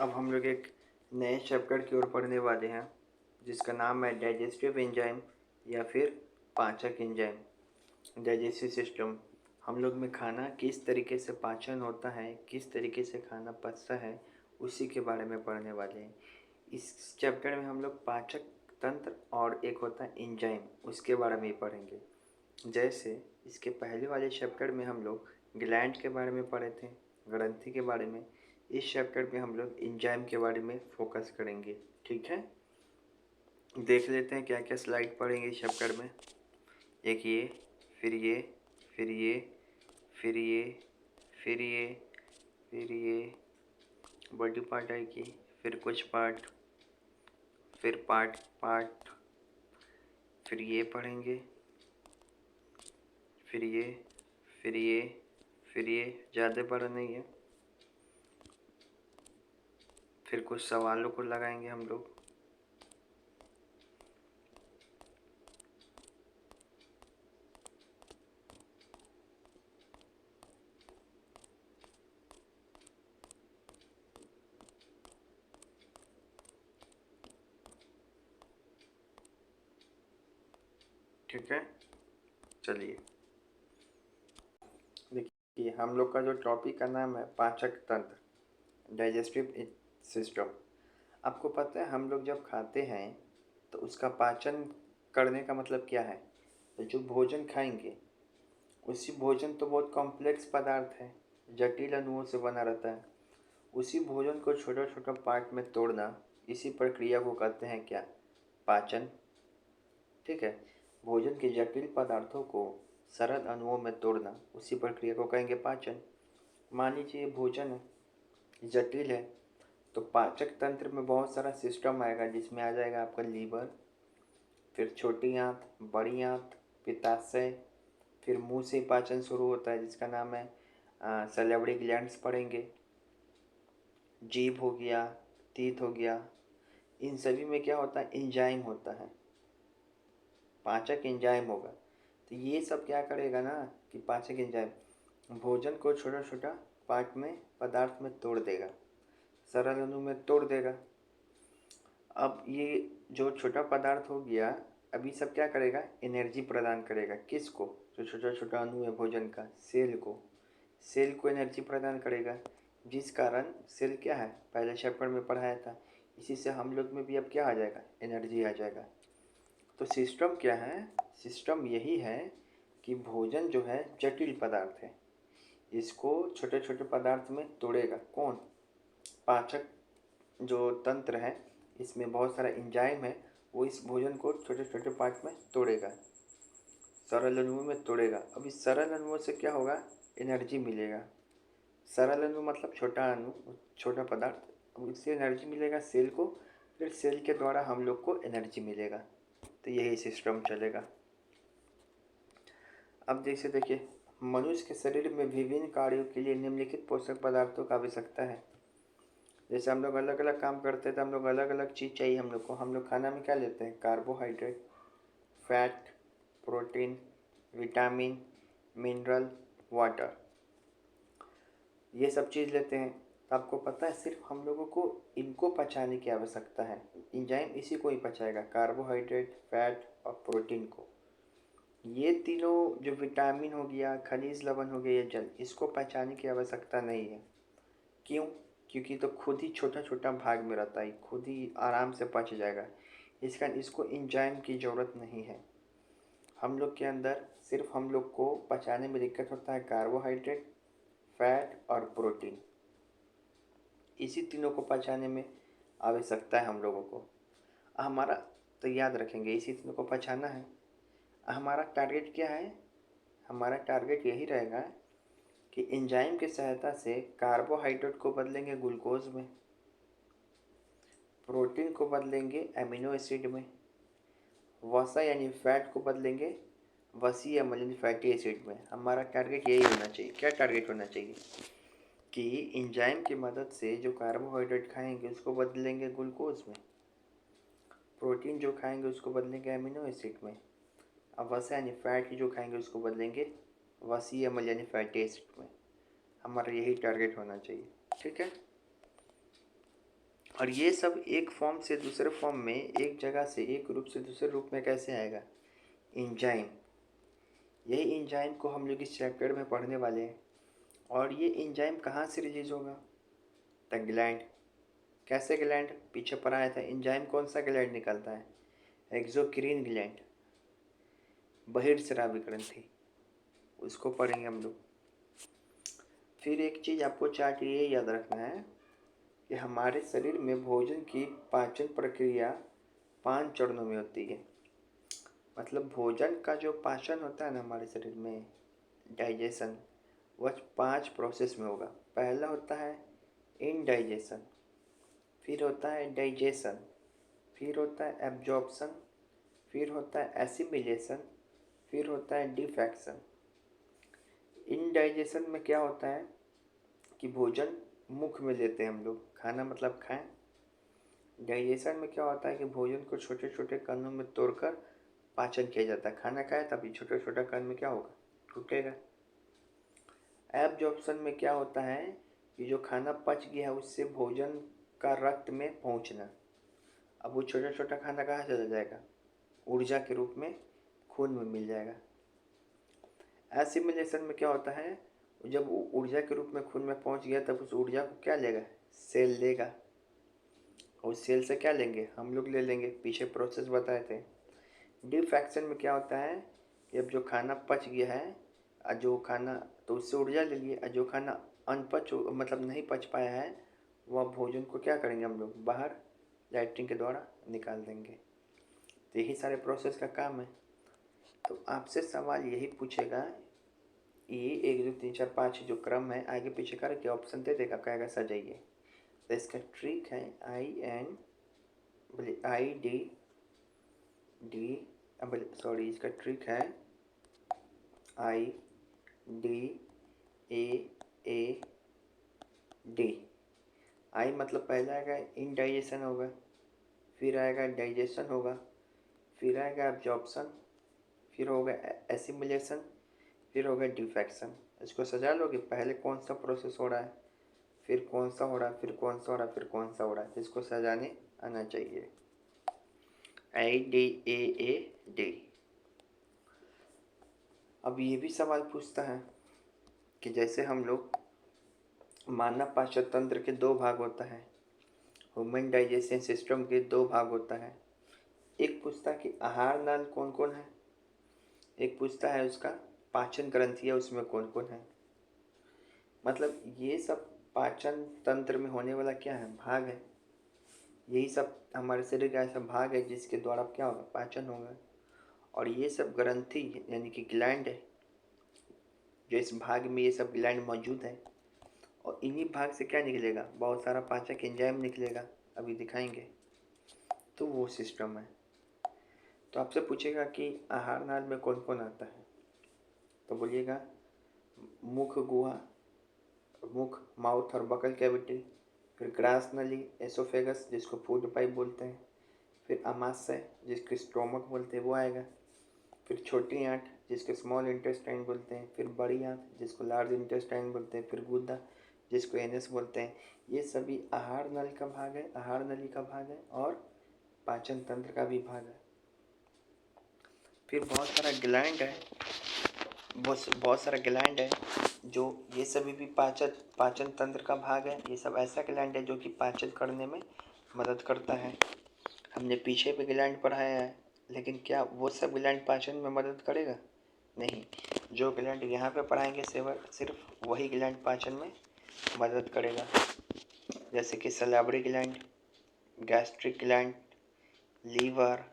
अब हम लोग एक नए चैप्टर की ओर पढ़ने वाले हैं जिसका नाम है डाइजेस्टिव एंजाइम या फिर पाचक एंजाइम। डाइजेस्टिव सिस्टम, हम लोग में खाना किस तरीके से पाचन होता है, किस तरीके से खाना पचता है, उसी के बारे में पढ़ने वाले हैं। इस चैप्टर में हम लोग पाचक तंत्र और एक होता है एंजाइम, उसके बारे में ही पढ़ेंगे। जैसे इसके पहले वाले चैप्टर में हम लोग ग्लैंड के बारे में पढ़े थे, ग्रंथि के बारे में। इस चैप्टर में हम लोग एंजाइम के बारे में फोकस करेंगे। ठीक है, देख लेते हैं क्या क्या स्लाइड पढ़ेंगे इस चैप्टर में। एक ये, फिर ये, फिर ये, फिर ये, फिर ये, फिर ये बॉडी पार्ट आएगी, फिर कुछ पार्ट, फिर पार्ट पार्ट, फिर ये पढ़ेंगे, फिर ये, फिर ये, फिर ये, ज़्यादा पढ़ा नहीं है। फिर कुछ सवालों को लगाएंगे हम लोग। ठीक है, चलिए देखिए, हम लोग का जो टॉपिक का नाम है पाचक तंत्र, डाइजेस्टिव सिस्टम। आपको पता है हम लोग जब खाते हैं तो उसका पाचन करने का मतलब क्या है? तो जो भोजन खाएंगे उसी भोजन तो बहुत कॉम्प्लेक्स पदार्थ है, जटिल अणुओं से बना रहता है। उसी भोजन को छोटा छोटा पार्ट में तोड़ना, इसी प्रक्रिया को कहते हैं क्या? पाचन। ठीक है, भोजन के जटिल पदार्थों को सरल अणुओं में तोड़ना, उसी प्रक्रिया को कहेंगे पाचन। मान लीजिए भोजन जटिल है तो पाचक तंत्र में बहुत सारा सिस्टम आएगा, जिसमें आ जाएगा आपका लीवर, फिर छोटी आंत, बड़ी आंत, पित्ताशय, फिर मुंह से पाचन शुरू होता है जिसका नाम है सैलिवरी ग्लैंड्स पढ़ेंगे। जीभ हो गया, तीत हो गया, इन सभी में क्या होता है? एंजाइम होता है, पाचक एंजाइम होगा। तो ये सब क्या करेगा ना कि पाचक एंजाइम भोजन को छोटा छोटा पार्ट में, पदार्थ में तोड़ देगा, सरल अणु में तोड़ देगा। अब ये जो छोटा पदार्थ हो गया, अभी सब क्या करेगा? एनर्जी प्रदान करेगा। किसको? जो छोटा छोटा अणु है भोजन का, सेल को। सेल को एनर्जी प्रदान करेगा, जिस कारण सेल क्या है, पहले चैप्टर में पढ़ाया था। इसी से हम लोग में भी अब क्या आ जाएगा? एनर्जी आ जाएगा। तो सिस्टम क्या है? सिस्टम यही है कि भोजन जो है जटिल पदार्थ है, इसको छोटे छोटे पदार्थ में तोड़ेगा। कौन? पाचक जो तंत्र है, इसमें बहुत सारा एंजाइम है, वो इस भोजन को छोटे छोटे पार्ट में तोड़ेगा, सरल अणुओं में तोड़ेगा। अब इस सरल अणुओं से क्या होगा? एनर्जी मिलेगा। सरल अणु मतलब छोटा अणु, छोटा पदार्थ। अब इससे एनर्जी मिलेगा सेल को, फिर सेल के द्वारा हम लोग को एनर्जी मिलेगा। तो यही सिस्टम चलेगा। अब जैसे देखिए, मनुष्य के शरीर में विभिन्न कार्यों के लिए निम्नलिखित पोषक पदार्थों का आवश्यकता है। जैसे हम लोग अलग अलग काम करते हैं तो हम लोग अलग अलग चीज़ चाहिए हम लोग को। हम लोग खाना में क्या लेते हैं? Carbohydrate, fat, protein, vitamin, mineral, water, ये सब चीज़ लेते हैं। तो आपको पता है सिर्फ हम लोगों को इनको पचाने की आवश्यकता है। एंजाइम इसी को ही पचाएगा, कार्बोहाइड्रेट, फैट और प्रोटीन को। ये तीनों जो विटामिन हो गया, खनिज लवण हो गया, ये जल, इसको पचाने की आवश्यकता नहीं है। क्यों? क्योंकि तो खुद ही छोटा छोटा भाग में रहता है, खुद ही आराम से पच जाएगा। इसका इसको एंजाइम की ज़रूरत नहीं है। हम लोग के अंदर सिर्फ हम लोग को पचाने में दिक्कत होता है कार्बोहाइड्रेट, फैट और प्रोटीन। इसी तीनों को पचाने में आवश्यकता है हम लोगों को। हमारा, तो याद रखेंगे इसी तीनों को पचाना है। हमारा टारगेट क्या है? हमारा टारगेट यही रहेगा कि एंजाइम की सहायता से कार्बोहाइड्रेट को बदलेंगे ग्लूकोज में, प्रोटीन को बदलेंगे एमिनो एसिड में, वसा यानी फैट को बदलेंगे वसीय अम्ल यानी फैटी एसिड में। हमारा टारगेट यही होना चाहिए। क्या टारगेट होना चाहिए? कि एंजाइम की मदद से जो कार्बोहाइड्रेट खाएंगे उसको बदलेंगे ग्लूकोज में, प्रोटीन जो खाएंगे उसको बदलेंगे एमिनो एसिड में, अब वसा यानी फैट जो खाएंगे उसको बदलेंगे वसीय अम्ल यानी फैटी एसिड में। हमारा यही टारगेट होना चाहिए। ठीक है, और ये सब एक फॉर्म से दूसरे फॉर्म में, एक जगह से एक रूप से दूसरे रूप में कैसे आएगा? एंजाइम। यही एंजाइम को हम लोग इस चैप्टर में पढ़ने वाले हैं। और ये एंजाइम कहाँ से रिलीज होगा? The gland. कैसे ग्लैंड? पीछे पढ़ाया था। एंजाइम कौन सा ग्लैंड निकलता है? एक्सोक्रीन ग्लैंड, बहिर्स्रावी ग्रंथि, उसको पढ़ेंगे हम लोग। फिर एक चीज़ आपको चार्ट ये याद रखना है कि हमारे शरीर में भोजन की पाचन प्रक्रिया 5 चरणों में होती है। मतलब भोजन का जो पाचन होता है ना हमारे शरीर में, डाइजेशन, वह 5 प्रोसेस में होगा। पहला होता है इनडाइजेशन, फिर होता है डाइजेशन, फिर होता है एब्जॉर्प्शन, फिर होता है एसिमिलेशन, फिर होता है डिफेक्शन। इनडाइजेशन में क्या होता है कि भोजन मुख में लेते हैं हम लोग, खाना मतलब खाएं। डाइजेशन में क्या होता है कि भोजन को छोटे छोटे कणों में तोड़कर पाचन किया जाता है। खाना खाए तभी छोटे छोटे कण में क्या होगा? टूटेगा। एब्जॉर्प्शन में क्या होता है कि जो खाना पच गया है उससे भोजन का रक्त में पहुंचना। अब वो छोटा छोटा खाना कहाँ चला जाएगा? ऊर्जा के रूप में खून में मिल जाएगा। एसिमिलेशन में क्या होता है, जब ऊर्जा के रूप में खून में पहुंच गया तब उस ऊर्जा को क्या लेगा? सेल लेगा। और सेल से क्या लेंगे? हम लोग ले लेंगे। पीछे प्रोसेस बताए थे। डिफेक्शन में क्या होता है कि अब जो खाना पच गया है, जो खाना, तो उससे ऊर्जा ले लिए, जो खाना अनपच मतलब नहीं पच पाया है, वह भोजन को क्या करेंगे हम लोग? बाहर लैट्रिन के द्वारा निकाल देंगे। तो यही सारे प्रोसेस का काम है। तो आपसे सवाल यही पूछेगा, ये 1 2 3 4 5 जो क्रम है आगे पीछे करके ऑप्शन दे देगा, कहेगा सजाइए। तो इसका ट्रिक है आई डी डी, सॉरी, इसका ट्रिक है I D A A D. आई मतलब पहला आएगा इनडाइजेशन होगा, फिर आएगा डाइजेशन होगा, फिर आएगा एब्जॉर्प्शन, फिर होगा एसिमिलेशन, फिर होगा डिफेक्शन। इसको सजा लो कि पहले कौन सा प्रोसेस हो रहा है, फिर कौन सा हो रहा है, फिर कौन सा हो रहा है, फिर कौन सा हो रहा है। इसको सजाने आना चाहिए। IDAAD। अब ये भी सवाल पूछता है कि जैसे हम लोग, मानव पाचन तंत्र के 2 भाग होता है, ह्यूमन डाइजेशन सिस्टम के 2 भाग होता है। एक पूछता है कि आहार नाल कौन कौन है, एक पूछता है उसका पाचन ग्रंथियाँ उसमें कौन कौन है। मतलब ये सब पाचन तंत्र में होने वाला क्या है? भाग है। यही सब हमारे शरीर का ऐसा भाग है जिसके द्वारा क्या होगा? पाचन होगा। और ये सब ग्रंथि यानी कि ग्लैंड है, जो इस भाग में ये सब ग्लैंड मौजूद है। और इन्हीं भाग से क्या निकलेगा? बहुत सारा पाचक एंजाइम निकलेगा, अभी दिखाएंगे। तो वो सिस्टम है। तो आपसे पूछेगा कि आहार नाल में कौन कौन आता है, तो बोलिएगा मुख गुहा, मुख, माउथ और बकल कैविटी, फिर ग्रास नली, एसोफेगस जिसको फूड पाइप बोलते हैं, फिर अमाशय जिसको स्टोमक बोलते हैं वो आएगा, फिर छोटी आंत जिसको स्मॉल इंटेस्टाइन बोलते हैं, फिर बड़ी आंत जिसको लार्ज इंटेस्टाइन बोलते हैं, फिर गुदा जिसको एनस बोलते हैं। ये सभी आहार नल का भाग है, आहार नली का भाग है और पाचन तंत्र का भी भाग है। फिर बहुत सारा ग्लैंड है, बहुत सारा ग्लैंड है जो ये सभी भी पाचन तंत्र का भाग है। ये सब ऐसा ग्लैंड है जो कि पाचन करने में मदद करता है। हमने पीछे भी ग्लैंड पढ़ाया है, लेकिन क्या वो सब ग्लैंड पाचन में मदद करेगा? नहीं। जो ग्लैंड यहाँ पे पढ़ाएंगे सिर्फ वही ग्लैंड पाचन में मदद करेगा। जैसे कि salivary gland, gastric gland, liver,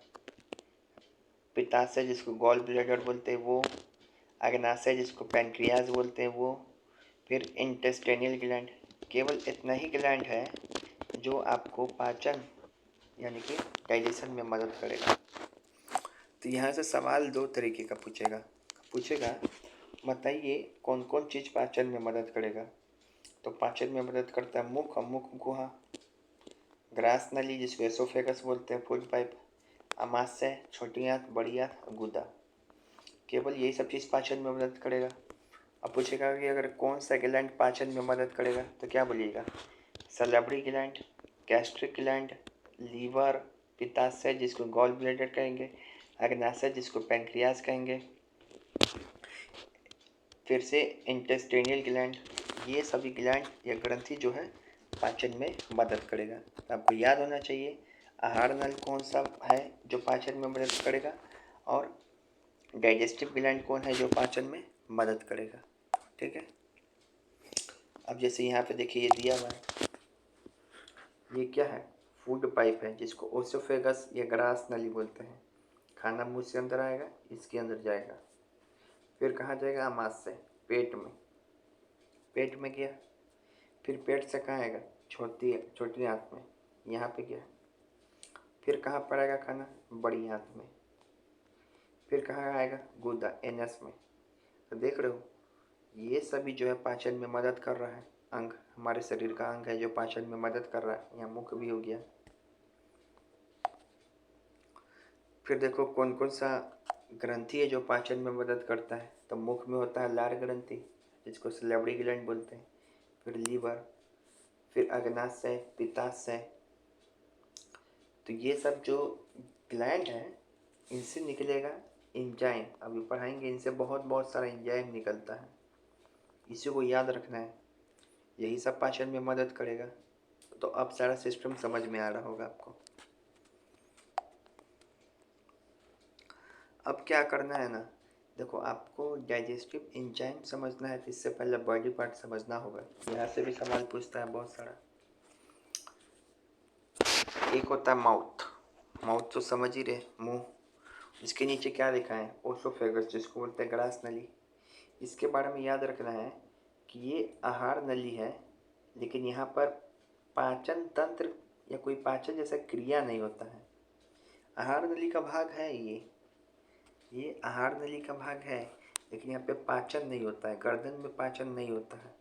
पित्ताशय जिसको गॉल ब्लैडर बोलते हैं वो, अग्नाशय जिसको पैनक्रियाज बोलते हैं वो, फिर इंटेस्टाइनल ग्लैंड। केवल इतना ही ग्लैंड है जो आपको पाचन यानी कि डाइजेशन में मदद करेगा। तो यहाँ से सवाल 2 तरीके का पूछेगा बताइए कौन कौन चीज़ पाचन में मदद करेगा। तो पाचन में मदद करता है मुख और मुख गुहा, ग्रास नली जिसको एसोफेगस बोलते हैं, फूड पाइप, अमाशय, छोटी आंत, बड़ी आंत, गुदा। केवल यही सब चीज़ पाचन में मदद करेगा। अब पूछेगा कि अगर कौन सा ग्लैंड पाचन में मदद करेगा, तो क्या बोलिएगा? Salivary gland, gastric gland, liver, पित्ताशय जिसको गॉल ब्लैडर कहेंगे, अग्नाशय जिसको पैंक्रियास कहेंगे, फिर से इंटेस्टाइनल ग्लैंड। ये सभी ग्लैंड या ग्रंथि जो है पाचन में मदद करेगा। तो आपको याद होना चाहिए आहार नल कौन सा है जो पाचन में मदद करेगा, और डाइजेस्टिव ग्लैंड कौन है जो पाचन में मदद करेगा। ठीक है। अब जैसे यहाँ पे देखिए ये दिया हुआ है, ये क्या है, फूड पाइप है जिसको ओसोफेगस या ग्रास नली बोलते हैं। खाना मुंह से अंदर आएगा, इसके अंदर जाएगा, फिर कहाँ जाएगा, आमाशय, पेट में, पेट में गया, फिर पेट से कहाँ आएगा, छोटी छोटी आंत में, यहाँ पे गया, फिर कहाँ पड़ेगा खाना, बड़ी आंत में, फिर कहाँ आएगा, गुदा, एनस में। तो देख रहे हो ये सभी जो है पाचन में मदद कर रहा है। अंग हमारे शरीर का अंग है जो पाचन में मदद कर रहा है। यहाँ मुख भी हो गया। फिर देखो कौन कौन सा ग्रंथि है जो पाचन में मदद करता है। तो मुख में होता है लार ग्रंथि जिसको सलेवरी ग्लैंड बोलते हैं, फिर लीवर, फिर अग्नाशय, पित्ताशय। तो ये सब जो ग्लैंड है इनसे निकलेगा एंजाइम, अभी पढ़ाएंगे, इनसे बहुत बहुत सारा एंजाइम निकलता है, इसी को याद रखना है। यही सब पाचन में मदद करेगा। तो अब सारा सिस्टम समझ में आ रहा होगा आपको। अब क्या करना है ना, देखो आपको डाइजेस्टिव एंजाइम समझना है तो इससे पहले बॉडी पार्ट समझना होगा। यहाँ से भी सवाल पूछता है बहुत सारा। एक होता है माउथ, माउथ तो समझ ही रहे, मुंह। इसके नीचे क्या लिखा है, ओसोफेगस जिसको बोलते हैं ग्रास नली। इसके बारे में याद रखना है कि ये आहार नली है, लेकिन यहाँ पर पाचन तंत्र या कोई पाचन जैसा क्रिया नहीं होता है। आहार नली का भाग है ये आहार नली का भाग है, लेकिन यहाँ पे पाचन नहीं होता है, गर्दन में पाचन नहीं होता है।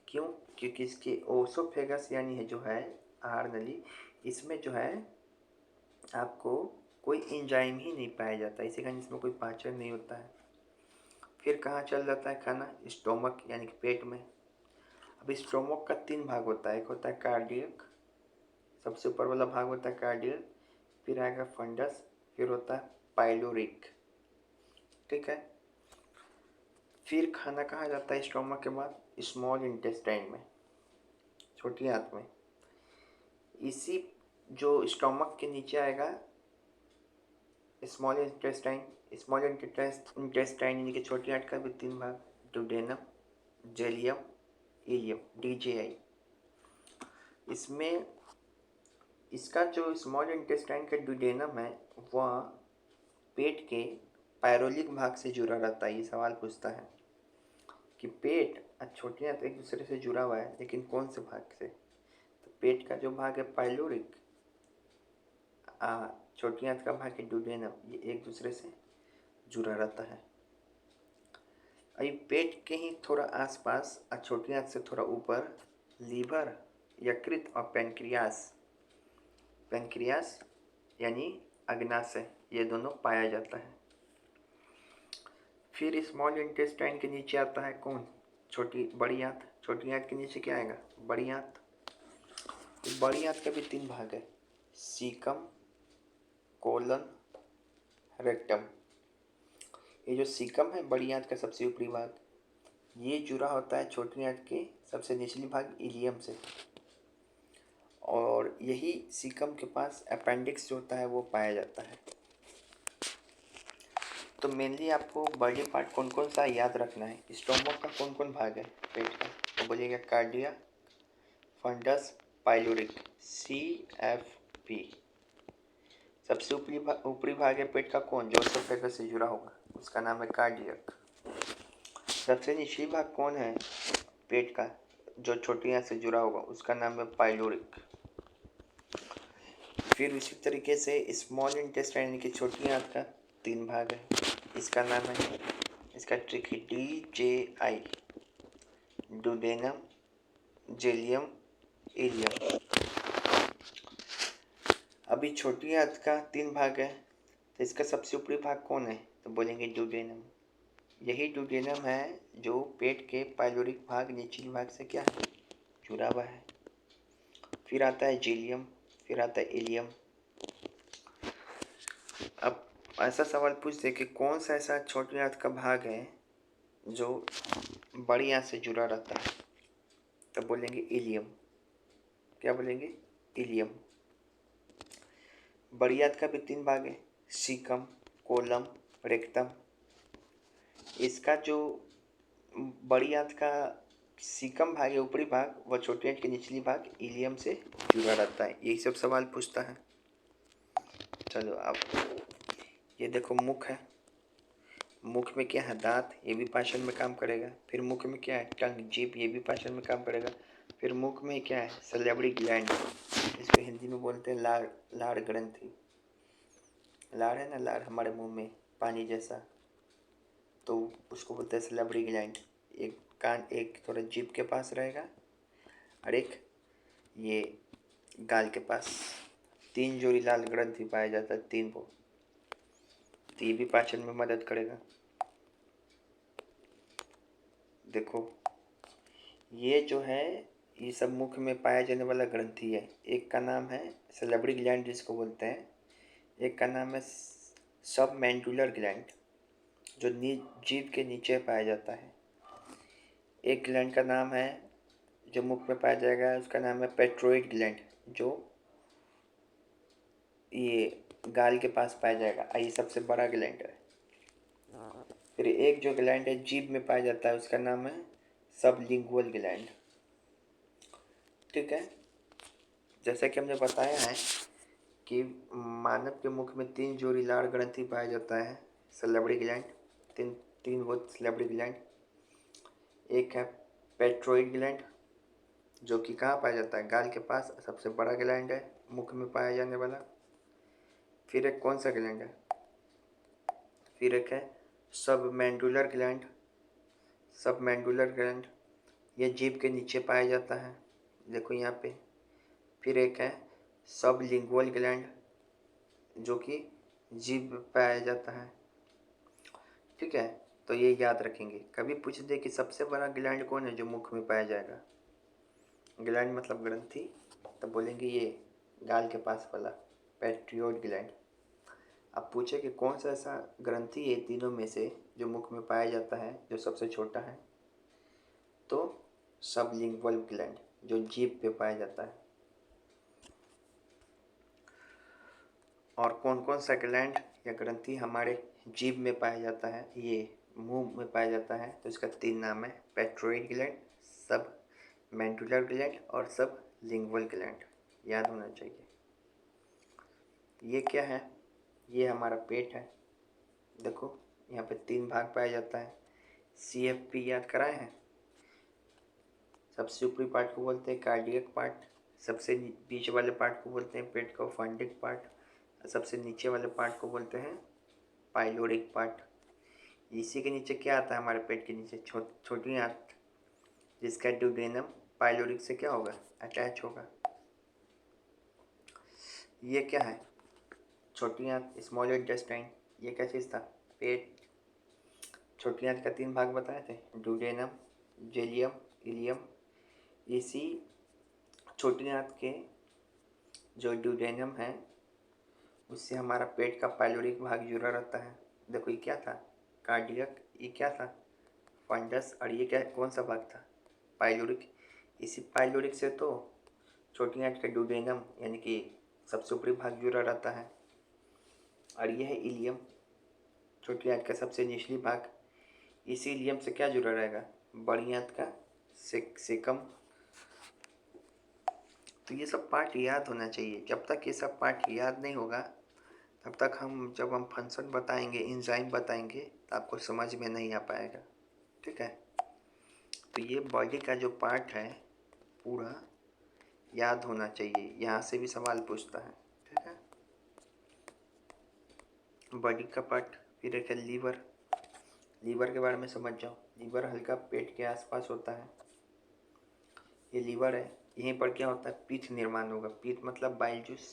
क्यों? क्योंकि इसके ओसोफेगस यानी है जो है आहार नली, इसमें जो है आपको कोई एंजाइम ही नहीं पाया जाता, इसी कारण इसमें कोई पाचन नहीं होता है। फिर कहाँ चल जाता है खाना, स्टोमक यानी कि पेट में। अब स्टोमक का 3 भाग होता है, एक होता है कार्डियक, सबसे ऊपर वाला भाग होता है कार्डियक, फिर आएगा फंडस, फिर होता है पाइलोरिक। ठीक है। फिर खाना कहाँ जाता है स्टोमक के बाद, स्मॉल इंटेस्टाइन में, छोटी आंत में। इसी जो स्टोमक के नीचे आएगा स्मॉल इंटेस्टाइन, स्मॉल इंटेस्टाइन यानी कि छोटी आंत का भी 3 भाग, डुडेनम, जेलियम, इलियम, DJI। इसमें इसका जो स्मॉल इंटेस्टाइन का डुडेनम है वह पेट के पायरोलिक भाग से जुड़ा रहता है। ये सवाल पूछता है कि पेट और छोटी आंत एक दूसरे से जुड़ा हुआ है, लेकिन कौन से भाग से। तो पेट का जो भाग है पाइलोरिक, छोटी आंत का भाग है डुडेनम, ये एक दूसरे से जुड़ा रहता है। अभी पेट के ही थोड़ा आसपास और छोटी आंत से थोड़ा ऊपर लीवर, यकृत और पैंक्रियास, पैंक्रियास यानी अग्नाशय, ये दोनों पाया जाता है। फिर स्मॉल इंटेस्टाइन के नीचे आता है कौन, बड़ी आंत। छोटी आंत के नीचे क्या आएगा, बड़ी आंत। बड़ी आंत के भी 3 भाग है, सीकम, कोलन, रेक्टम। ये जो सीकम है बड़ी आंत का सबसे ऊपरी भाग, ये जुड़ा होता है छोटी आंत के सबसे निचली भाग इलियम से, और यही सीकम के पास अपेंडिक्स जो होता है वो पाया जाता है। तो मेनली आपको बॉडी पार्ट कौन कौन सा याद रखना है। स्टोमक का कौन कौन भाग है पेट का, तो बोलिएगा कार्डिया, फंडस, पाइलोरिक, CFP। सबसे ऊपरी भाग है पेट का कौन, जो ओसोफेगस से जुड़ा होगा, उसका नाम है कार्डियक। सबसे निचली भाग कौन है पेट का, जो छोटी आंत से जुड़ा होगा, उसका नाम है पाइलोरिक। फिर उसी तरीके से स्मॉल इंटेस्टाइन यानी कि छोटी आंत का 3 भाग है, इसका नाम है, इसका ट्रिक है DJI, डुडेनम, जेलियम, इलियम। अभी छोटी आंत का 3 भाग है, तो इसका सबसे ऊपरी भाग कौन है, तो बोलेंगे डुडेनम। यही डुडेनम है जो पेट के पाइलोरिक भाग निचली भाग से क्या है, जुड़ा हुआ है। फिर आता है जीलियम, फिर आता है इलियम। अब ऐसा सवाल पूछते कि कौन सा ऐसा छोटी आंत का भाग है जो बड़ी आंत से जुड़ा रहता है, तब बोलेंगे इलियम। क्या बोलेंगे? इलियम। बड़ी आंत का भी 3 भाग है, सीकम, कोलम, रेक्टम। इसका जो बड़ी आंत का सीकम भाग है, ऊपरी भाग, व छोटी आंत के निचली भाग इलियम से जुड़ा रहता है। यही सब सवाल पूछता है। चलो अब ये देखो, मुख है। मुख में क्या है? दांत, ये भी पाचन में काम करेगा। फिर मुख में क्या है? टंग, जीभ, ये भी पाचन में काम करेगा। फिर मुख में क्या है? सलेवरी ग्लैंड, इसको हिंदी में बोलते हैं लार, लार ग्रंथि। लार है ना, लार हमारे मुंह में पानी जैसा, तो उसको बोलते हैं सलेवरी ग्लैंड। एक कान, एक थोड़ा जीभ के पास रहेगा, और एक ये गाल के पास। 3 जोड़ी लाल ग्रंथि पाया जाता है, 3 को। तो ये भी पाचन में मदद करेगा। देखो ये जो है, ये सब मुख में पाया जाने वाला ग्रंथि है। एक का नाम है सलेवरी ग्लैंड जिसको बोलते हैं, एक का नाम है सब मैंडुलर ग्लैंड जो जीभ के नीचे पाया जाता है। एक ग्लैंड का नाम है जो मुख में पाया जाएगा, उसका नाम है पेट्रोइड ग्लैंड, जो ये गाल के पास पाया जाएगा, ये सबसे बड़ा ग्लैंड है। फिर एक जो ग्लैंड है जीभ में पाया जाता है, उसका नाम है सबलिंगुअल ग्लैंड। ठीक है, जैसा कि हमने बताया है कि मानव के मुख में 3 जोड़ी लार ग्रंथि पाया जाता है, सलेवरी ग्लैंड, तीन तीन वो सलेवरी ग्लैंड। एक है पेट्रोइड ग्लैंड जो कि कहाँ पाया जाता है? गाल के पास, सबसे बड़ा ग्लैंड है मुख में पाया जाने वाला। फिर एक कौन सा ग्लैंड है? फिर एक है सब मैंडुलर ग्लैंड। सब मैंडुलर ग्लैंड ये जीभ के नीचे पाया जाता है, देखो यहाँ पे। फिर एक है सब लिंगुअल ग्लैंड जो कि जीभ में पाया जाता है। ठीक है, तो ये याद रखेंगे। कभी पूछ दे कि सबसे बड़ा ग्लैंड कौन है जो मुख में पाया जाएगा, ग्लैंड मतलब ग्रंथि, तो बोलेंगे ये गाल के पास वाला पेट्रियोड ग्लैंड। अब पूछे कि कौन सा ऐसा ग्रंथि है तीनों में से जो मुख में पाया जाता है, जो सबसे छोटा है, तो सबलिंगुअल ग्लैंड जो जीभ पे पाया जाता है। और कौन कौन सा ग्लैंड या ग्रंथि हमारे जीभ में पाया जाता है, ये मुंह में पाया जाता है, तो इसका 3 नाम है, पेट्रोइड ग्लैंड, सब मैंडुलर ग्लैंड और सब लिंगुअल ग्लैंड। याद होना चाहिए। ये क्या है? ये हमारा पेट है। देखो यहाँ पे 3 भाग पाया जाता है। CFP याद कराए हैं। सबसे ऊपरी पार्ट को बोलते हैं कार्डियक पार्ट, सबसे बीच वाले पार्ट को बोलते हैं पेट का फंडिक पार्ट, सबसे नीचे वाले पार्ट को बोलते हैं पाइलोरिक पार्ट। इसी के नीचे क्या आता है? हमारे पेट के नीचे छोटी आंत, जिसका ड्यूडेनम पाइलोरिक से क्या होगा? अटैच होगा। ये क्या है? छोटी आंत, स्मॉल इंटेस्टाइन। ये क्या चीज़ था? पेट। छोटी आंत का 3 भाग बताए थे, ड्यूडेनम, जेलियम, इलियम। इसी छोटी आंत के जो ड्यूडेनम है उससे हमारा पेट का पाइलोरिक भाग जुड़ा रहता है। देखो ये क्या था? कार्डियक। ये क्या था? फंडस। और ये क्या, कौन सा भाग था? पाइलोरिक। इसी पाइलोरिक से तो छोटी आंत का ड्यूडेनम यानी कि सबसे ऊपरी भाग जुड़ा रहता है। और ये है इलियम, छोटी आंत का सबसे निचली भाग। इसी इलियम से क्या जुड़ा रहेगा? बड़ी आंत का सेकम। तो ये सब पार्ट याद होना चाहिए। जब तक ये सब पार्ट याद नहीं होगा, तब तक जब हम फंक्शन बताएंगे, एंजाइम बताएंगे, तो आपको समझ में नहीं आ पाएगा। ठीक है, तो ये बॉडी का जो पार्ट है पूरा याद होना चाहिए। यहाँ से भी सवाल पूछता है। ठीक है, बॉडी का पार्ट। फिर एक है लीवर। लीवर के बारे में समझ जाओ। लीवर हल्का पेट के आसपास होता है। ये लीवर है, यहीं पर क्या होता है? पीठ निर्माण होगा। पीठ मतलब बाइल जूस।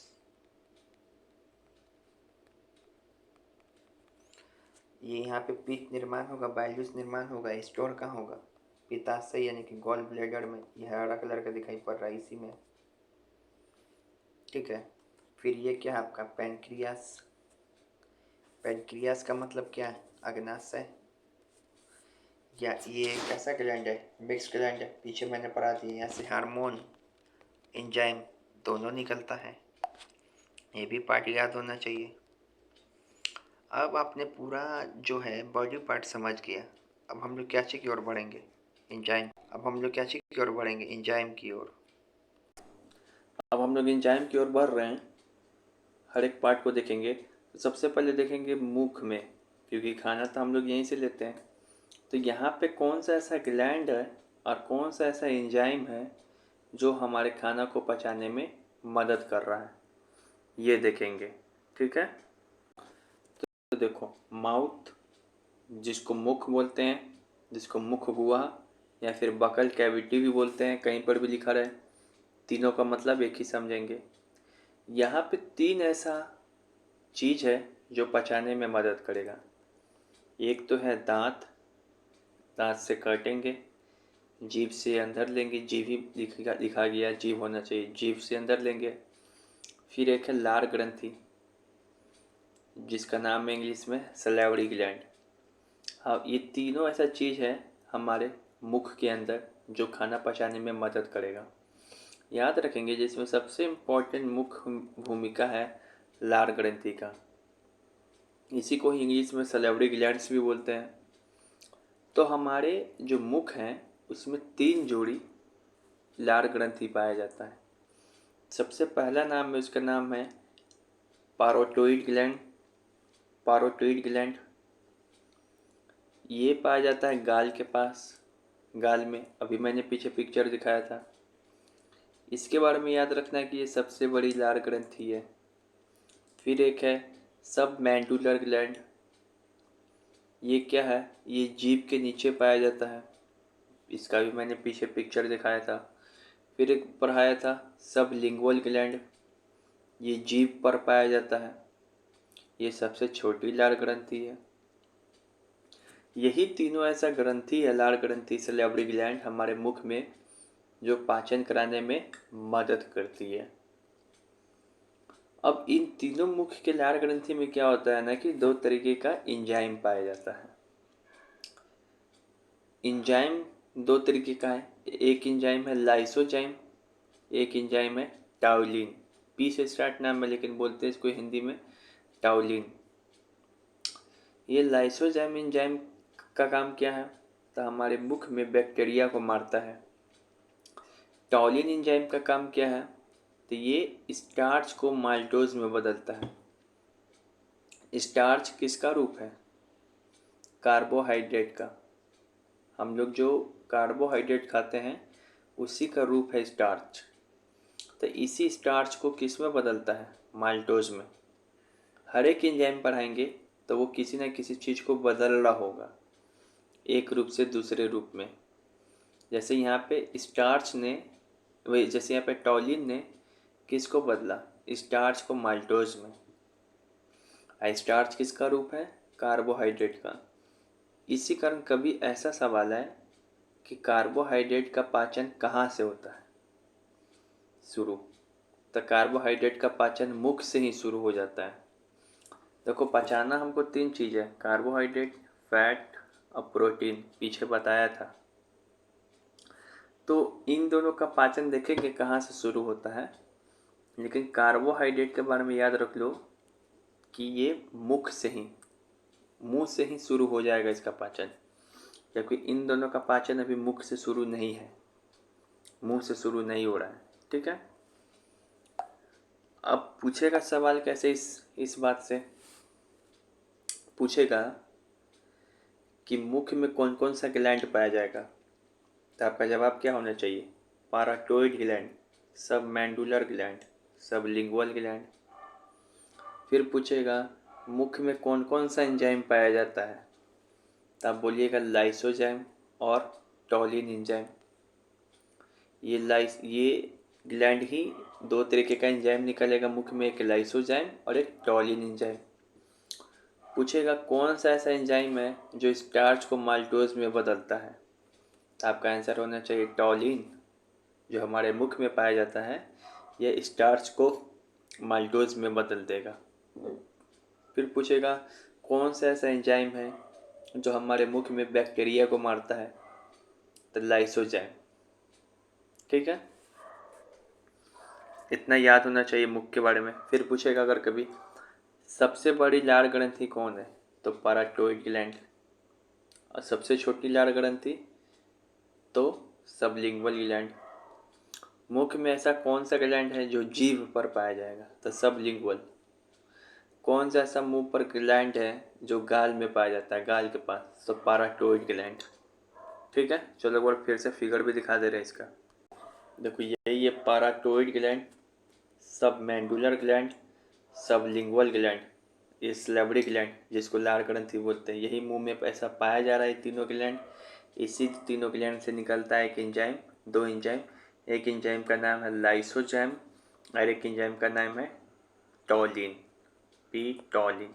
ये यहाँ पे पीठ निर्माण होगा, बाइल जूस निर्माण होगा। स्टोर कहाँ होगा? पित्ताशय यानी कि गॉल ब्लैडर में। यह हरा कलर का दिखाई पड़ रहा है, इसी में। ठीक है। फिर ये क्या है आपका पैनक्रियास। पैनक्रियास का मतलब क्या है? अग्नाशय। या ये कैसा ग्लैंड है? मिक्स ग्लैंड है। पीछे मैंने पढ़ा दिया, यहाँ से हार्मोन एंजाइम दोनों निकलता है। ये भी पार्ट याद होना चाहिए। अब आपने पूरा जो है बॉडी पार्ट समझ गया। अब हम लोग क्या चीज़ की ओर बढ़ेंगे? एंजाइम। अब हम लोग क्या चीज़ की ओर बढ़ेंगे? एंजाइम की ओर। अब हम लोग एंजाइम की ओर बढ़ रहे हैं। हर एक पार्ट को देखेंगे। तो सबसे पहले देखेंगे मुख में, क्योंकि खाना तो हम लोग यहीं से लेते हैं। तो यहाँ पे कौन सा ऐसा ग्लैंड है और कौन सा ऐसा एंजाइम है जो हमारे खाना को पचाने में मदद कर रहा है, ये देखेंगे। ठीक है। तो देखो, माउथ, जिसको मुख बोलते हैं, जिसको मुख गुहा या फिर बकल कैविटी भी बोलते हैं, कहीं पर भी लिखा रहे, तीनों का मतलब एक ही समझेंगे। यहाँ पे तीन ऐसा चीज़ है जो पचाने में मदद करेगा। एक तो है दांत, दांत से काटेंगे, जीभ से अंदर लेंगे, जीभ ही लिखा गया, जीभ होना चाहिए, जीभ से अंदर लेंगे। फिर एक है लार ग्रंथि, जिसका नाम है इंग्लिश में सलाइवरी ग्लैंड। हाँ, ये तीनों ऐसा चीज़ है हमारे मुख के अंदर जो खाना पचाने में मदद करेगा। याद रखेंगे जिसमें सबसे इम्पोर्टेंट मुख्य भूमिका है लार ग्रंथि का। इसी को ही इंग्लिश में सलाइवरी ग्लैंड्स भी बोलते हैं। तो हमारे जो मुख हैं उसमें तीन जोड़ी लार ग्रंथि पाया जाता है। सबसे पहला नाम है, उसका नाम है पारोटोइड ग्लैंड। पारोटोइड ग्लैंड ये पाया जाता है गाल के पास, गाल में। अभी मैंने पीछे पिक्चर दिखाया था। इसके बारे में याद रखना है कि ये सबसे बड़ी लार ग्रंथि है। फिर एक है सब मैंडुलर ग्लैंड। ये क्या है? ये जीभ के नीचे पाया जाता है। इसका भी मैंने पीछे पिक्चर दिखाया था। फिर एक पढ़ाया था सब लिंगुअल ग्लैंड। ये जीभ पर पाया जाता है। ये सबसे छोटी लार ग्रंथि है। यही तीनों ऐसा ग्रंथि है, लार ग्रंथि, सलाइवरी ग्लैंड, हमारे मुख में जो पाचन कराने में मदद करती है। अब इन तीनों मुख के लार ग्रंथि में क्या होता है ना कि दो तरीके का एंजाइम पाया जाता है। एंजाइम दो तरीके का है। एक एंजाइम है लाइसोजाइम, एक एंजाइम है टाउलिन। पी से स्टार्ट नाम है लेकिन बोलते हैं इसको हिंदी में टाउलिन। ये लाइसोजाइम एंजाइम का काम क्या है? तो हमारे मुख में बैक्टीरिया को मारता है। टॉलिन एंजाइम का काम क्या है? तो ये स्टार्च को माल्टोज में बदलता है। स्टार्च किसका रूप है? कार्बोहाइड्रेट का। हम लोग जो कार्बोहाइड्रेट खाते हैं उसी का रूप है स्टार्च। तो इसी स्टार्च को किस में बदलता है? माल्टोज में। हर एक एंजाइम पढ़ाएंगे तो वो किसी न किसी चीज़ को बदल रहा होगा, एक रूप से दूसरे रूप में। जैसे यहाँ पे स्टार्च ने, वही जैसे यहाँ पे टॉलिन ने किसको बदला? स्टार्च को माल्टोज में। स्टार्च किसका रूप है? कार्बोहाइड्रेट का। इसी कारण कभी ऐसा सवाल है कि कार्बोहाइड्रेट का पाचन कहाँ से होता है? शुरू। तो कार्बोहाइड्रेट का पाचन मुख से ही शुरू हो जाता है। देखो, पचाना हमको तीन चीज़ है, कार्बोहाइड्रेट, फैट और प्रोटीन, पीछे बताया था। तो इन दोनों का पाचन देखेंगे कहाँ से शुरू होता है। लेकिन कार्बोहाइड्रेट के बारे में याद रख लो कि ये मुख से ही, मुंह से ही शुरू हो जाएगा इसका पाचन, जबकि इन दोनों का पाचन अभी मुख से शुरू नहीं है, मुंह से शुरू नहीं हो रहा है। ठीक है। अब पूछेगा सवाल कैसे, इस बात से पूछेगा कि मुख में कौन कौन सा ग्लैंड पाया जाएगा, तो आपका जवाब क्या होना चाहिए? पाराटोइड ग्लैंड, सब मैंडुलर ग्लैंड, सब लिंगुअल ग्लैंड। फिर पूछेगा मुख में कौन कौन सा एंजाइम पाया जाता है, तो आप बोलिएगा लाइसोजाइम और टॉलिन एंजाइम। ये ग्लैंड ही दो तरीके का एंजाइम निकलेगा मुख में, एक लाइसोजाइम और एक टॉलिन एंजाइम। पूछेगा कौन सा ऐसा एंजाइम है जो स्टार्च को माल्टोज में बदलता है, तो आपका आंसर होना चाहिए टॉलिन, जो हमारे मुख में पाया जाता है। यह स्टार्च को माल्टोज में बदल देगा। फिर पूछेगा कौन सा ऐसा एंजाइम है जो हमारे मुख में बैक्टीरिया को मारता है, तो लाइसोजाइम। ठीक है, इतना याद होना चाहिए मुख के बारे में। फिर पूछेगा अगर कभी सबसे बड़ी लार ग्रंथि कौन है, तो पैराटाइड ग्लैंड। और सबसे छोटी लार ग्रंथि तो सबलिंगुअल ग्लैंड। मुख में ऐसा कौन सा ग्लैंड है जो जीभ पर पाया जाएगा, तो सबलिंगुअल। कौन सा ऐसा मुंह पर ग्लैंड है जो गाल में पाया जाता है, गाल के पास, तो पैराटाइड ग्लैंड। ठीक है, चलो एक बार फिर से फिगर भी दिखा दे रहे हैं इसका। देखो यही है पैराटाइड ग्लैंड, सब मैंडुलर ग्लैंड, सबलिंगुअल ग्लैंड, ये स्लेवरी ग्लैंड जिसको लार ग्रंथि बोलते हैं, यही मुंह में ऐसा पाया जा रहा है तीनों ग्लैंड। इसी तीनों ग्लैंड से निकलता है एक एंजाइम, दो एंजाइम। एक एंजाइम का नाम है लाइसोजाइम और एक एंजाइम का नाम है टॉलिन, टॉलिन।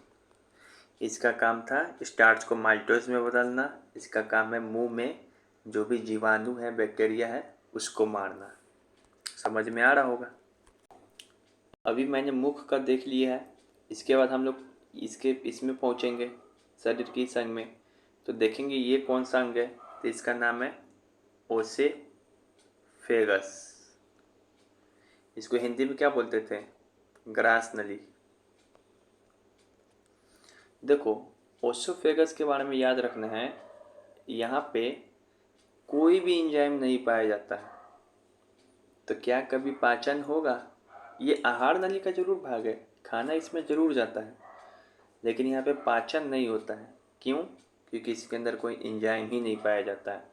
इसका काम था स्टार्च को माल्टोज में बदलना। इसका काम है मुंह में जो भी जीवाणु है, बैक्टीरिया है, उसको मारना। समझ में आ रहा होगा। अभी मैंने मुख का देख लिया है, इसके बाद हम लोग इसमें पहुँचेंगे शरीर की इस अंग में, तो देखेंगे ये कौन सा अंग है, तो इसका नाम है ओसेफेगस। इसको हिंदी में क्या बोलते थे, ग्रास नली। देखो ओसोफेगस के बारे में याद रखना है, यहाँ पे कोई भी एंजाइम नहीं पाया जाता है, तो क्या कभी पाचन होगा। ये आहार नली का जरूर भाग है, खाना इसमें जरूर जाता है, लेकिन यहाँ पे पाचन नहीं होता है। क्यों, क्योंकि इसके अंदर कोई एंजाइम ही नहीं पाया जाता है।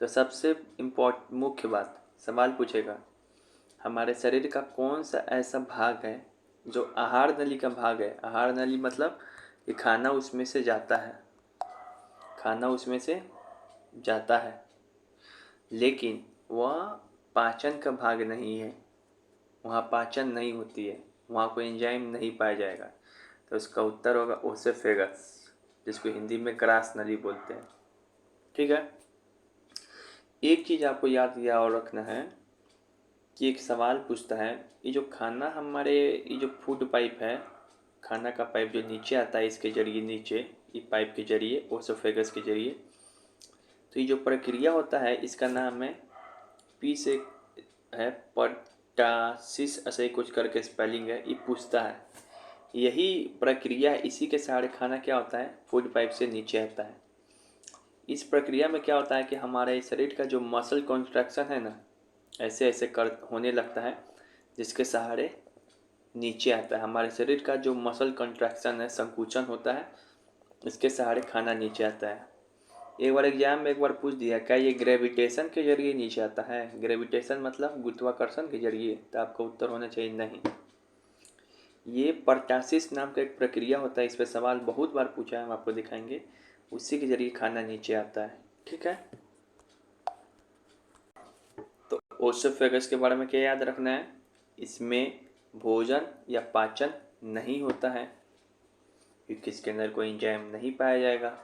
तो सबसे मुख्य बात, सवाल पूछेगा हमारे शरीर का कौन सा ऐसा भाग है जो आहार नली का भाग है। आहार नली मतलब कि खाना उसमें से जाता है, खाना उसमें से जाता है, लेकिन वह पाचन का भाग नहीं है, वहाँ पाचन नहीं होती है, वहाँ कोई एंजाइम नहीं पाया जाएगा। तो इसका उत्तर होगा ओसेफेगस, जिसको हिंदी में ग्रास नली बोलते हैं। ठीक है, एक चीज़ आपको याद या और रखना है कि एक सवाल पूछता है, ये जो खाना हमारे, ये जो फूड पाइप है, खाना का पाइप जो नीचे आता है, इसके जरिए नीचे, ये पाइप के जरिए, ओसोफेगस के जरिए, तो ये जो प्रक्रिया होता है इसका नाम है, पी से है पटासिस, ऐसे ही कुछ करके स्पेलिंग है, ये पूछता है। यही प्रक्रिया, इसी के सहारे खाना क्या होता है, फूड पाइप से नीचे आता है। इस प्रक्रिया में क्या होता है कि हमारे शरीर का जो मसल कॉन्ट्रैक्शन है ना, ऐसे ऐसे कर होने लगता है, जिसके सहारे नीचे आता है। हमारे शरीर का जो मसल कॉन्ट्रैक्शन है, संकुचन होता है, इसके सहारे खाना नीचे आता है। एक बार एग्जाम में एक बार पूछ दिया, क्या ये ग्रेविटेशन के जरिए नीचे आता है। ग्रेविटेशन मतलब गुरुत्वाकर्षण के जरिए, तो आपका उत्तर होना चाहिए नहीं। ये परटासिस नाम का एक प्रक्रिया होता है, इस पर सवाल बहुत बार पूछा है, हम आपको दिखाएंगे। उसी के जरिए खाना नीचे आता है। ठीक है, तो ओसोफेगस के बारे में क्या याद रखना है, इसमें भोजन या पाचन नहीं होता है, क्योंकि इसके अंदर कोई एंजाइम नहीं पाया जाएगा।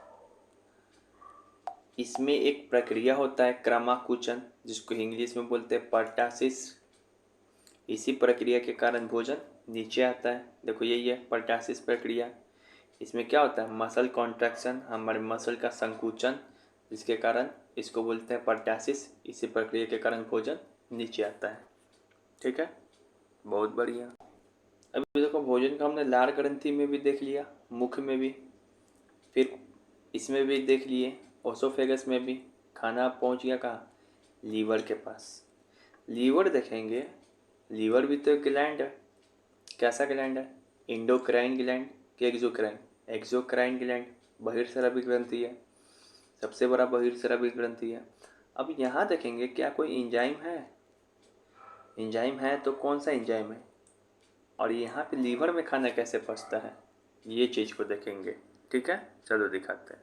इसमें एक प्रक्रिया होता है क्रमाकुचन, जिसको इंग्लिश में बोलते हैं परटासिस। इसी प्रक्रिया के कारण भोजन नीचे आता है। देखो यही है परटासिस प्रक्रिया। इसमें क्या होता है, मसल कॉन्ट्रैक्शन, हमारे मसल का संकुचन, जिसके कारण इसको बोलते हैं परटासिस। इसी प्रक्रिया के कारण भोजन नीचे आता है। ठीक है, बहुत बढ़िया। अभी देखो भोजन का हमने लार ग्रंथि में भी देख लिया, मुख में भी, फिर इसमें भी देख लिए, ओसोफेगस में भी। खाना पहुंच गया कहाँ, लीवर के पास। लीवर देखेंगे, लीवर भी तो एक ग्लैंड है। कैसा ग्लैंड है, इंडोक्राइन ग्लैंड कि एक्सोक्राइन। एक्सोक्राइन ग्लैंड, बहिर्स्रावी ग्रंथि है, सबसे बड़ा बहिर्स्रावी ग्रंथि है। अब यहाँ देखेंगे क्या कोई एंजाइम है, एंजाइम है तो कौन सा एंजाइम है, और यहाँ पे लीवर में खाना कैसे पचता है, ये चीज़ को देखेंगे। ठीक है, चलो दिखाते हैं।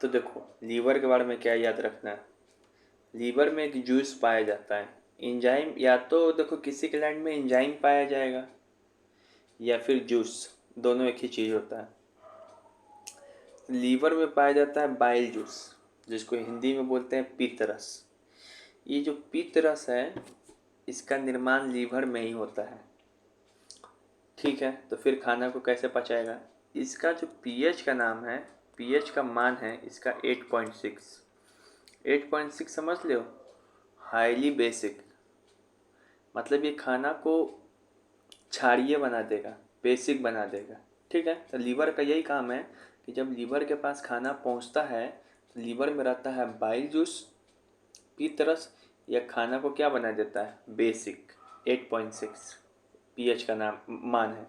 तो देखो लीवर के बारे में क्या याद रखना है, लीवर में एक जूस पाया जाता है। एंजाइम या तो देखो किसी ग्लैंड में एंजाइम पाया जाएगा या फिर जूस, दोनों एक ही चीज़ होता है। लीवर में पाया जाता है बाइल जूस, जिसको हिंदी में बोलते हैं पित्त रस। ये जो पित्त रस है, इसका निर्माण लीवर में ही होता है। ठीक है, तो फिर खाना को कैसे पचाएगा? इसका जो पीएच का नाम है, पीएच का मान है इसका 8.6। 8.6 समझ लो, हाईली बेसिक, मतलब ये खाना को क्षारीय बना देगा, बेसिक बना देगा। ठीक है, तो लीवर का यही काम है कि जब लीवर के पास खाना पहुंचता है तो लीवर में रहता है बाइल जूस, पीतरस, या खाना को क्या बना देता है, बेसिक। 8.6 पीएच का नाम मान है।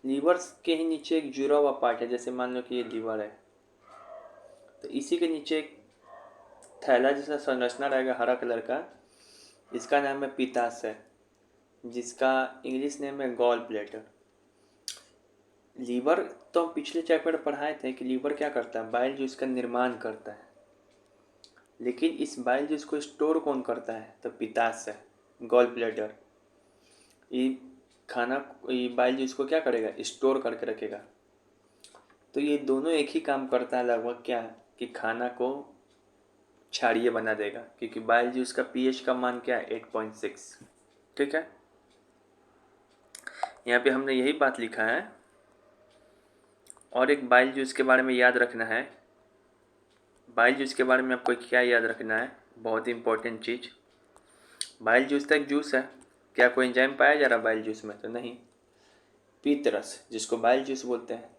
लीवर के ही नीचे एक जुड़ा हुआ पार्ट है, जैसे मान लो कि ये लीवर है, तो इसी के नीचे एक थैला जैसा संरचना रहेगा हरा कलर का, इसका नाम है पित्ताशय, जिसका इंग्लिश नेम है गॉल ब्लैडर। लीवर तो हम पिछले चैप्टर में पढ़ाए थे कि लीवर क्या करता है, बाइल जूस का निर्माण करता है, लेकिन इस बाइल जूस को स्टोर कौन करता है, तो पित्ताशय, गॉल ब्लैडर। ये खाना, ये बाइल जूस को क्या करेगा, स्टोर करके रखेगा। तो ये दोनों एक ही काम करता है लगभग, क्या, कि खाना को क्षारीय बना देगा, क्योंकि बाइल जूस का पीएच का मान क्या है, 8.6। ठीक है, यहाँ पे हमने यही बात लिखा है। और एक बाइल जूस के बारे में याद रखना है। बाइल जूस के बारे में आपको क्या याद रखना है, बहुत ही इंपॉर्टेंट चीज़। बाइल जूस तो एक जूस है, क्या कोई एंजाइम पाया जा रहा है बाइल जूस में, तो नहीं। पीतरस, जिसको बाइल जूस बोलते हैं,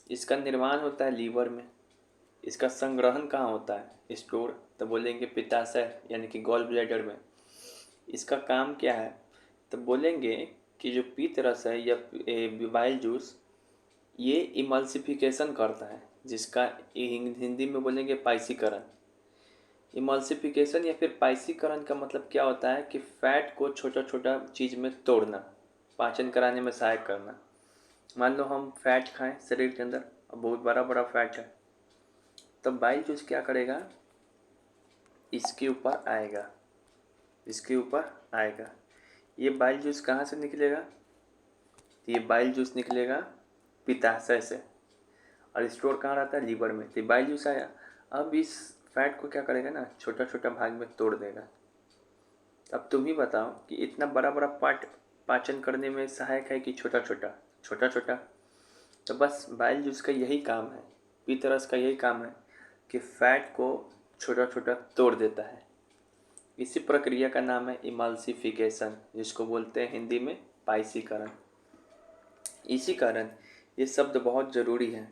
इसका निर्माण होता है लीवर में। इसका संग्रहण कहाँ होता है, स्टोर, तो बोलेंगे पित्ताशय यानी कि गॉल ब्लैडर में। इसका काम क्या है, तो बोलेंगे कि जो पीतरस है या बाइल जूस, ये इमल्सिफिकेशन करता है, जिसका हिंदी में बोलेंगे पाइसीकरण। इमल्सिफिकेशन या फिर पाइसीकरण का मतलब क्या होता है कि फैट को छोटा छोटा चीज़ में तोड़ना, पाचन कराने में सहायक करना। मान लो हम फैट खाएं शरीर के अंदर, और बहुत बड़ा बड़ा फैट है, तो बाइल जूस क्या करेगा, इसके ऊपर आएगा, इसके ऊपर आएगा। ये बाइल जूस कहाँ से निकलेगा, ये बाइल जूस निकलेगा पित्ताशय से, और स्टोर कहाँ रहता है, लीवर में। तो बाइल जूस आया, अब इस फैट को क्या करेगा ना, छोटा छोटा भाग में तोड़ देगा। अब तुम ही बताओ कि इतना बड़ा बड़ा पार्ट पाचन करने में सहायक है कि छोटा छोटा, छोटा छोटा। तो बस बाइल जूस का यही काम है, पीतरस का यही काम है कि फैट को छोटा छोटा तोड़ देता है। इसी प्रक्रिया का नाम है इमल्सिफिकेशन, जिसको बोलते हैं हिंदी में पाइसीकरण। इसी कारण ये शब्द बहुत ज़रूरी है।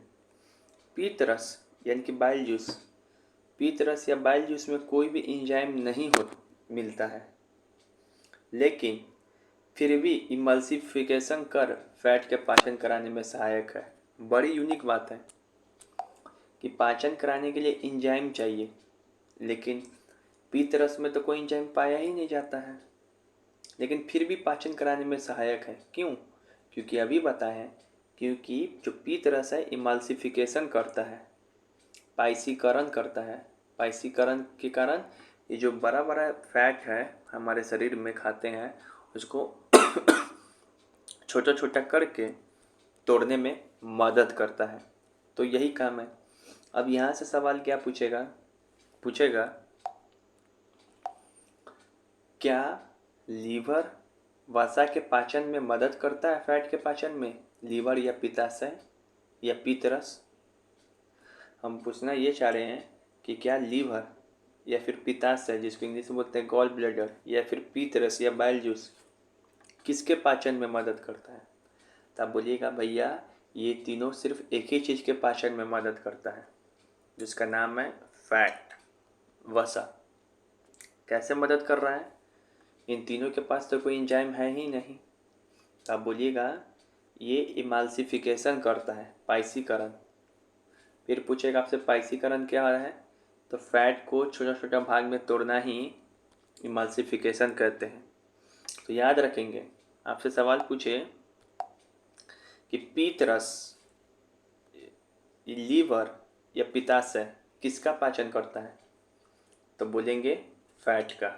पीतरस यानी कि बाइल जूस, पीतरस या बाइल जूस में कोई भी एंजाइम नहीं हो मिलता है, लेकिन फिर भी इमल्सिफिकेशन कर फैट के पाचन कराने में सहायक है। बड़ी यूनिक बात है कि पाचन कराने के लिए एंजाइम चाहिए, लेकिन पीतरस में तो कोई एंजाइम पाया ही नहीं जाता है, लेकिन फिर भी पाचन कराने में सहायक है। क्यों? क्योंकि अभी बताएं, क्योंकि जो पीतरस है इमल्सिफिकेशन करता है, पाइसीकरण करता है। पाइसीकरण के कारण ये जो बड़ा बड़ा फैट है हमारे शरीर में खाते हैं, उसको छोटा छोटा करके तोड़ने में मदद करता है। तो यही काम है। अब यहाँ से सवाल क्या पूछेगा, पूछेगा क्या लीवर वसा के पाचन में मदद करता है, फैट के पाचन में, लीवर या पित्ताशय या पीतरस। हम पूछना ये चाह रहे हैं कि क्या लीवर या फिर पित्ताशय, जिसको इंग्लिश में बोलते हैं गॉल ब्लैडर, या फिर पीतरस या बाइल जूस किसके पाचन में मदद करता है। तब बोलिएगा भैया ये तीनों सिर्फ एक ही चीज़ के पाचन में मदद करता है, जिसका नाम है फैट, वसा। कैसे मदद कर रहा है, इन तीनों के पास तो कोई एंजाइम है ही नहीं। तब बोलिएगा ये इमल्सिफिकेशन करता है, पाइसीकरण। फिर पूछेगा आपसे पाइसीकरण क्या है, तो फैट को छोटा छोटा भाग में तोड़ना ही इमल्सिफिकेशन कहते हैं। तो याद रखेंगे, आपसे सवाल पूछे कि पीतरस, लीवर या पित्ताशय किसका पाचन करता है, तो बोलेंगे फैट का।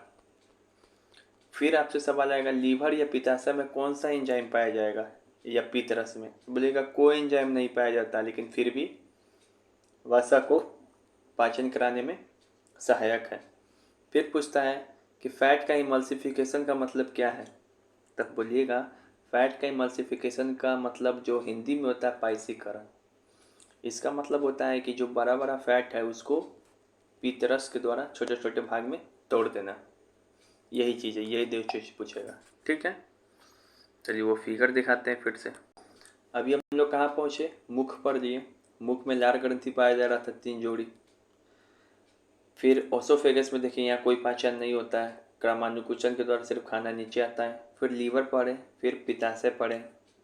फिर आपसे सवाल आएगा लीवर या पित्ताशय में कौन सा एंजाइम पाया जाएगा, या पीतरस में, बोलेगा कोई एंजाइम नहीं पाया जाता, लेकिन फिर भी वसा को पाचन कराने में सहायक है। फिर पूछता है कि फैट का इमल्सिफिकेशन का मतलब क्या है, तब बोलिएगा फैट का इमल्सिफिकेशन का मतलब जो हिंदी में होता है पाइसीकरण। इसका मतलब होता है कि जो बड़ा बड़ा फैट है उसको पीतरस के द्वारा छोटे छोटे भाग में तोड़ देना। यही चीज़ है, यही दो चीज़ पूछेगा। ठीक है, चलिए वो फिगर दिखाते हैं फिर से। अभी हम लोग कहाँ पहुँचे, मुख पर दिए। मुख में लार ग्रंथि पाया जा रहा था 3 जोड़ी। फिर ओसोफेगस में देखिए यहाँ कोई पाचन नहीं होता है, क्रमानुकुचन के द्वारा सिर्फ खाना नीचे आता है। फिर लीवर पढ़े, फिर पित्ताशय पढ़े।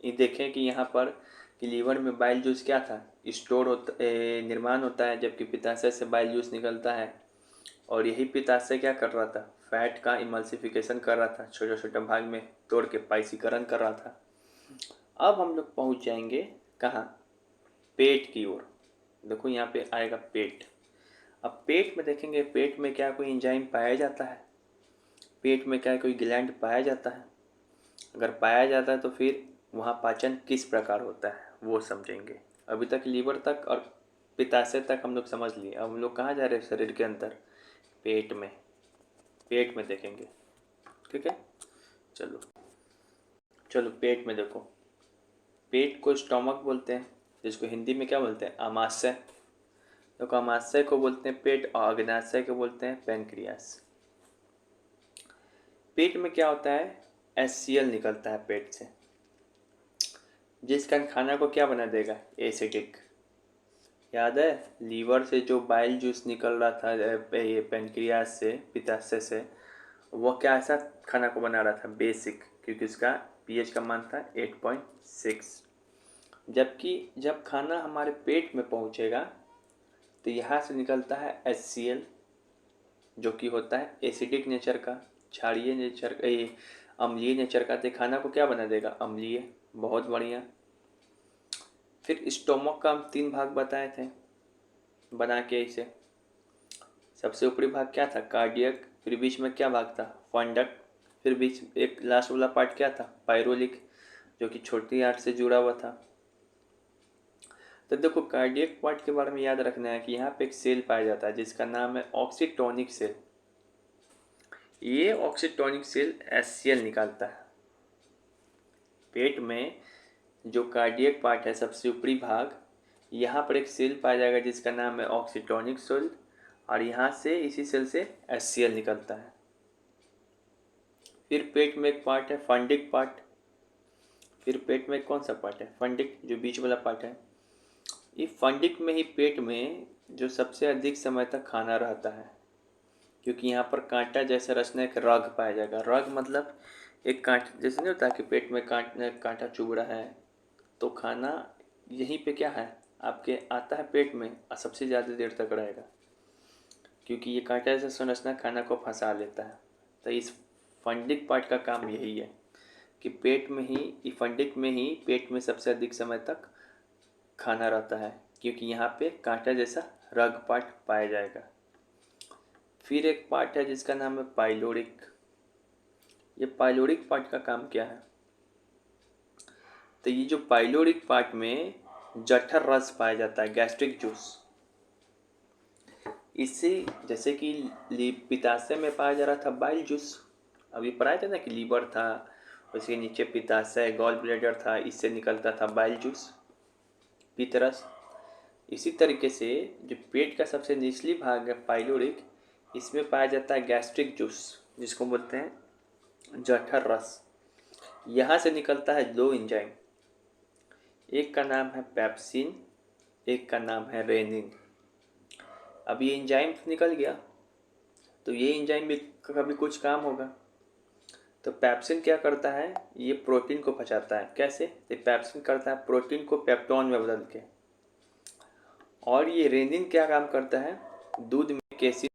ये देखें कि यहाँ पर कि लीवर में बाइल जूस क्या था, स्टोर होता निर्माण होता है, जबकि पित्ताशय से बाइल जूस निकलता है। और यही पित्ताशय क्या कर रहा था, फैट का इमल्सिफिकेशन कर रहा था, छोटे छोटे भाग में तोड़ के पाइसीकरण कर रहा था। अब हम लोग पहुँच जाएंगे कहाँ, पेट की ओर। देखो यहाँ पे आएगा पेट। अब पेट में देखेंगे, पेट में क्या कोई एंजाइम पाया जाता है, पेट में क्या कोई ग्लैंड पाया जाता है। अगर पाया जाता है तो फिर वहाँ पाचन किस प्रकार होता है वो समझेंगे। अभी तक लीवर तक और पित्ताशय तक हम लोग समझ लिए। अब हम लोग कहाँ जा रहे हैं शरीर के अंदर, पेट में। पेट में देखेंगे, ठीक है। चलो चलो पेट में देखो। पेट को स्टोमक बोलते हैं, जिसको हिंदी में क्या बोलते हैं, आमाशय। देखो आमाशय को बोलते हैं पेट, और अग्नाशय को बोलते हैं पैनक्रियास। पेट में क्या होता है, HCl निकलता है पेट से, जिसका खाना को क्या बना देगा, एसिडिक। याद है लीवर से जो बाइल जूस निकल रहा था ये पैनक्रियास से, पित्ताशय से, वो क्या ऐसा खाना को बना रहा था, बेसिक, क्योंकि उसका pH का मान था 8.6। जबकि जब खाना हमारे पेट में पहुंचेगा तो यहाँ से निकलता है HCl, जो कि होता है एसिडिक नेचर का, क्षारीय नेचर का, ये अम्लीय नेचर का। तो खाना को क्या बना देगा, अम्लीय। बहुत बढ़िया। फिर स्टोमक का हम 3 भाग बताए थे बना के इसे। सबसे ऊपरी भाग क्या था, कार्डियक। फिर बीच में क्या भाग था, फंडक। फिर बीच एक लास्ट वाला पार्ट क्या था, पायरोलिक, जो कि छोटी आंत से जुड़ा हुआ था। तो देखो कार्डियक पार्ट के बारे में याद रखना है कि यहाँ पे एक सेल पाया जाता है जिसका नाम है ऑक्सीटोनिक सेल। ये ऑक्सीटोनिक सेल HCl निकालता है। पेट में जो कार्डियक पार्ट है, सबसे ऊपरी भाग, यहाँ पर एक सेल पाया जाएगा जिसका नाम है ऑक्सीटोनिक सेल, और यहाँ से इसी सेल से HCl निकलता है। फिर पेट में एक पार्ट है फंडिक पार्ट। फिर पेट में कौन सा पार्ट है, फंडिक, जो बीच वाला पार्ट है। ये फंडिक में ही पेट में जो सबसे अधिक समय तक खाना रहता है, क्योंकि यहाँ पर कांटा जैसा रचना एक रग पाया जाएगा। रग मतलब एक कांटा जैसे नहीं होता कि पेट में कांटा चुभ रहा है, तो खाना यहीं पे क्या है आपके आता है पेट में, और सबसे ज़्यादा देर तक रहेगा, क्योंकि ये कांटा जैसा संरचना खाना को फंसा लेता है। तो इस फंडिक पार्ट का काम यही है कि पेट में ही, फंडिक में ही पेट में सबसे अधिक समय तक खाना रहता है, क्योंकि यहाँ पे कांटा जैसा रग पार्ट पाया जाएगा। फिर एक पार्ट है जिसका नाम है पाइलोरिक। ये पाइलोरिक पार्ट का काम क्या है, तो ये जो पाइलोरिक पार्ट में जठर रस पाया जाता है, गैस्ट्रिक जूस। इससे जैसे कि पित्ताशय में पाया जा रहा था बाइल जूस, अभी पढ़ाया था ना कि लीवर था, उसके नीचे पित्ताशय, गॉल ब्लैडर था, इससे निकलता था बाइल जूस, पित्तरस। इसी तरीके से जो पेट का सबसे निचली भाग है पाइलोरिक, इसमें पाया जाता है गैस्ट्रिक जूस, जिसको बोलते हैं जठर रस। यहाँ से निकलता है 2 एंजाइम, एक का नाम है पेप्सिन, एक का नाम है रेनिन। अब ये एंजाइम निकल गया तो ये एंजाइम भी कभी कुछ काम होगा। तो पेप्सिन क्या करता है, ये प्रोटीन को पचाता है। कैसे, ये पेप्सिन करता है प्रोटीन को पेप्टोन में बदल के। और ये रेनिन क्या काम करता है, दूध में कैसीन,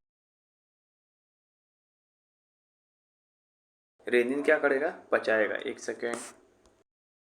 रेनिन क्या करेगा, पचाएगा। एक सेकेंड।